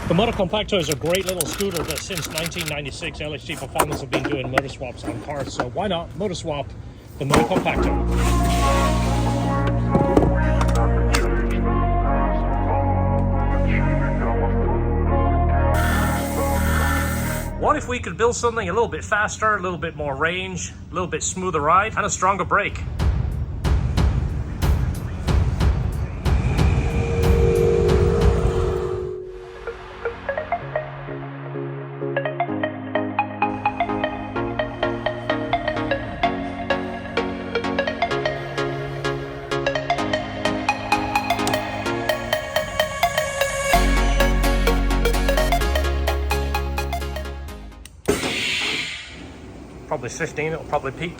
The Moto Compacto is a great little scooter, but since 1996, LHT Performance have been doing motor swaps on cars, so why not motor swap the Moto Compacto? What if we could build something a little bit faster, a little bit more range, a little bit smoother ride, and a stronger brake? Probably 15, it'll probably peak.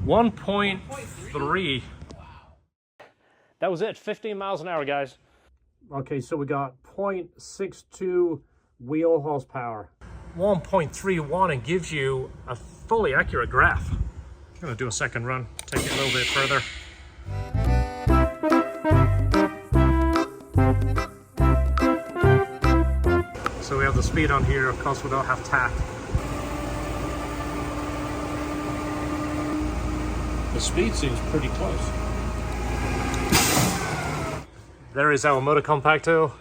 1.3. That was it, 15 miles an hour, guys. Okay, so we got 0.62 wheel horsepower. 1.31, and gives you a fully accurate graph. I'm gonna do a second run, take it a little bit further. So we have the speed on here, of course we don't have tach. The speed seems pretty close. There is our Moto Compacto,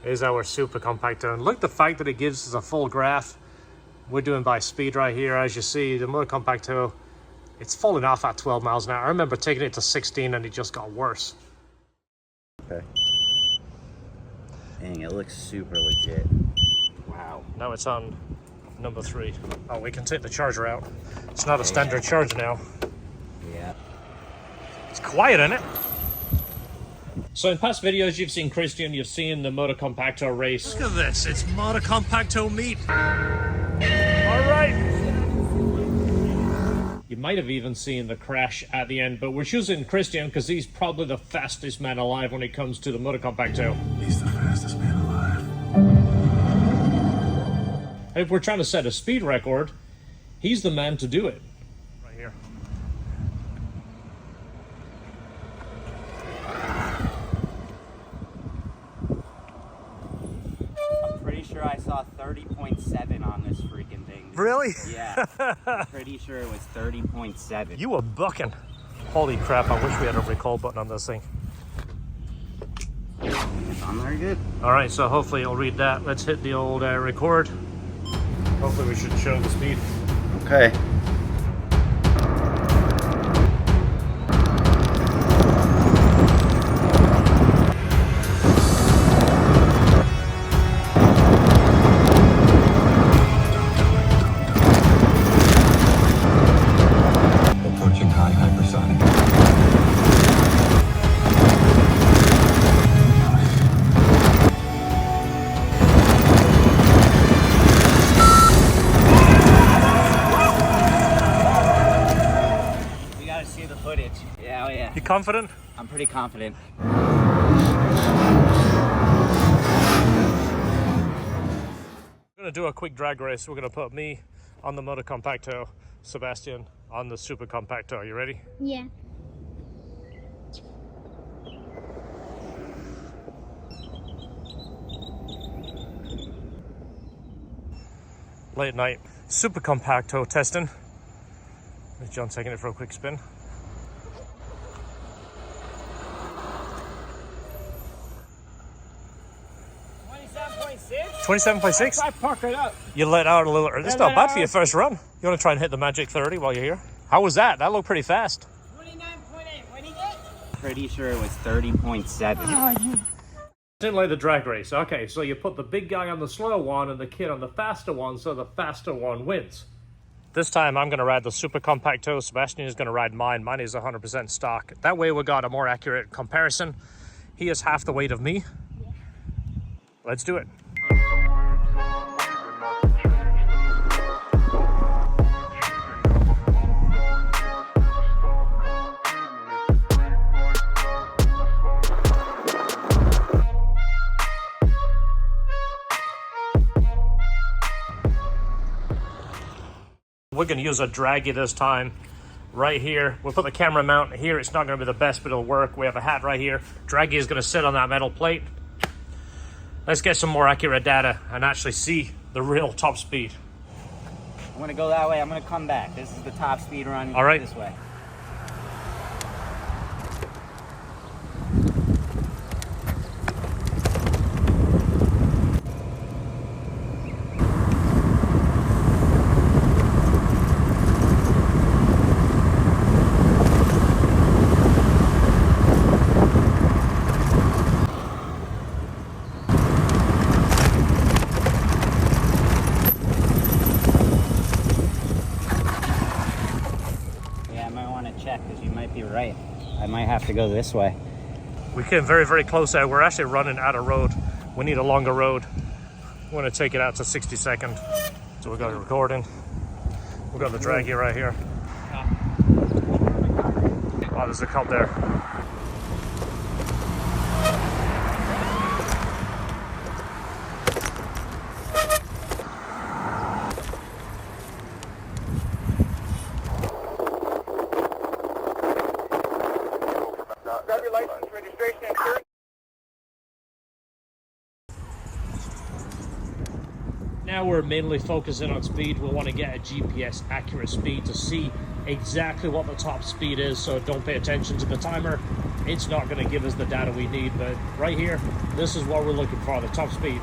is our Super Compacto. And look, the fact that it gives us a full graph. We're doing by speed right here. As you see, the Moto Compacto, it's falling off at 12 miles an hour. I remember taking it to 16 and it just got worse. Okay. Dang, it looks super legit. Wow. Now it's on number 3. Oh, we can take the charger out. It's not a standard charge now. Yeah. It's quiet, isn't it? So in past videos, you've seen Christian, you've seen the Moto Compacto race. Look at this, it's Moto Compacto meat. All right. You might have even seen the crash at the end, but we're choosing Christian because he's probably the fastest man alive when it comes to the Moto Compacto. He's the fastest man alive. If we're trying to set a speed record, he's the man to do it. Right here. I'm pretty sure I saw 30.7 on this freaking thing. Really? Yeah. I'm pretty sure it was 30.7. You were bucking. Holy crap, I wish we had a recall button on this thing. It's on there good. All right, so hopefully it'll read that. Let's hit the old record. Hopefully we should show the speed. Okay. Approaching high hypersonic. Yeah, oh yeah. You confident? I'm pretty confident. We're gonna do a quick drag race. We're gonna put me on the Moto Compacto, Sebastian on the Super Compacto. Are you ready? Yeah. Late night Super Compacto testing. There's John taking it for a quick spin. 27.6? I park it up. You let out a little. That's not bad for your first run. You want to try and hit the magic 30 while you're here? How was that? That looked pretty fast. 29.8. What did you get? Pretty sure it was 30.7. Didn't like the drag race. Okay, so you put the big guy on the slow one and the kid on the faster one, so the faster one wins. This time I'm going to ride the Super Compacto. Sebastian is going to ride mine. Mine is 100% stock. That way we got a more accurate comparison. He is half the weight of me. Let's do it. We're going to use a draggy this time. right here. We'll put the camera mount here. It's not going to be the best, but it'll work. We have a hat right here. Draggy is going to sit on that metal plate. Let's get some more accurate data and actually see the real top speed. I'm gonna go that way. I'm gonna come back. This is the top speed run. All right. This way. Because you might be right. I might have to go this way. We came very, very close out. We're actually running out of road. We need a longer road. We're going to take it out to 60-second. So we got it recording. We've got the draggy right here. Oh, there's a cop there. Grab your license, registration, and insurance. Now we're mainly focusing on speed. We want to get a GPS accurate speed to see exactly what the top speed is, so don't pay attention to the timer. It's not going to give us the data we need, but right here, this is what we're looking for, the top speed.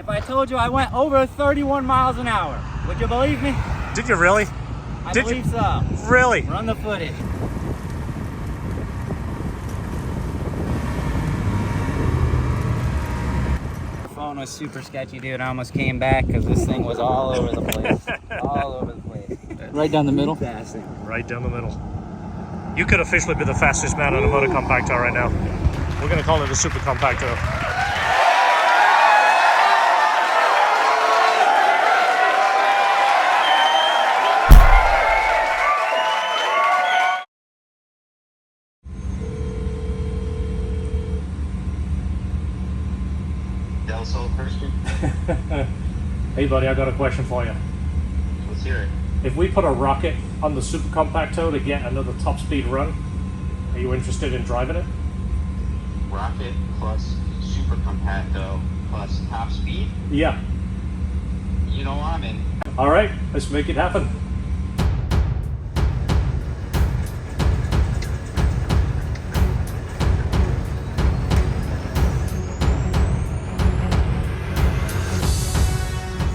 I told you I went over 31 miles an hour. Would you believe me? Did you really? I believe so. Really? Run the footage. The phone was super sketchy, dude. I almost came back because this thing was all over the place. All over the place. Right down the middle? Right down the middle. You could officially be the fastest man on a MotoCompacto right now. We're going to call it the Super Compacto. Hey buddy, I got a question for you. Let's hear it. If we put a rocket on the Super Compacto to get another top speed run, are you interested in driving it? Rocket plus Super Compacto plus top speed? Yeah. You know I'm in. All right, let's make it happen.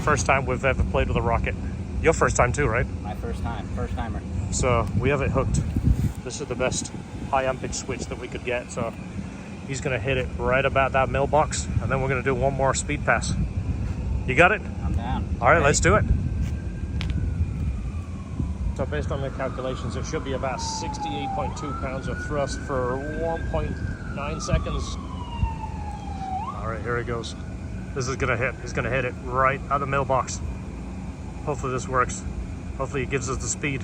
First time we've ever played with a rocket. Your first time too, right? My first time. First timer. So we have it hooked. This is the best high ampage switch that we could get. So he's gonna hit it right about that mailbox, and then we're gonna do one more speed pass. You got it? I'm down. All right, let's do it. So based on the calculations, it should be about 68.2 pounds of thrust for 1.9 seconds. All right, here it goes. This is gonna hit. He's gonna hit it right at the mailbox. Hopefully this works. Hopefully it gives us the speed.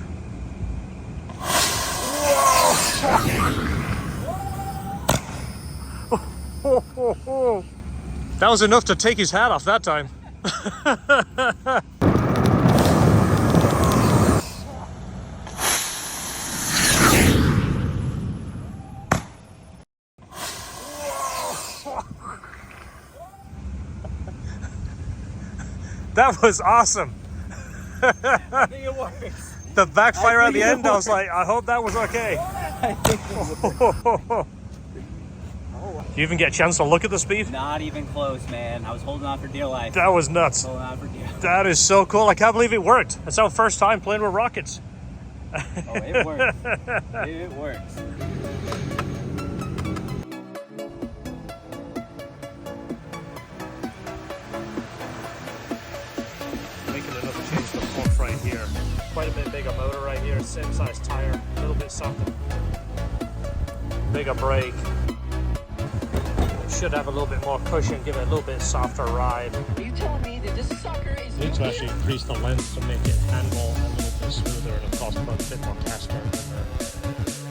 That was enough to take his hat off that time. That was awesome. I think it works. The backfire at the end, I was like, I hope that was okay. You even get a chance to look at the speed? Not even close, man. I was holding on for dear life. That was nuts. Holding on for dear life. That is so cool. I can't believe it worked. It's our first time playing with rockets. Oh, it works. It works. Making another change to the pump right here. Quite a bit bigger motor right here. Same size tire. A little bit softer. Bigger brake. Should have a little bit more cushion. Give it a little bit softer ride. Are you telling me that this Need to actually increase the length to make it handle a little bit smoother and of course put a bit more cast on in there.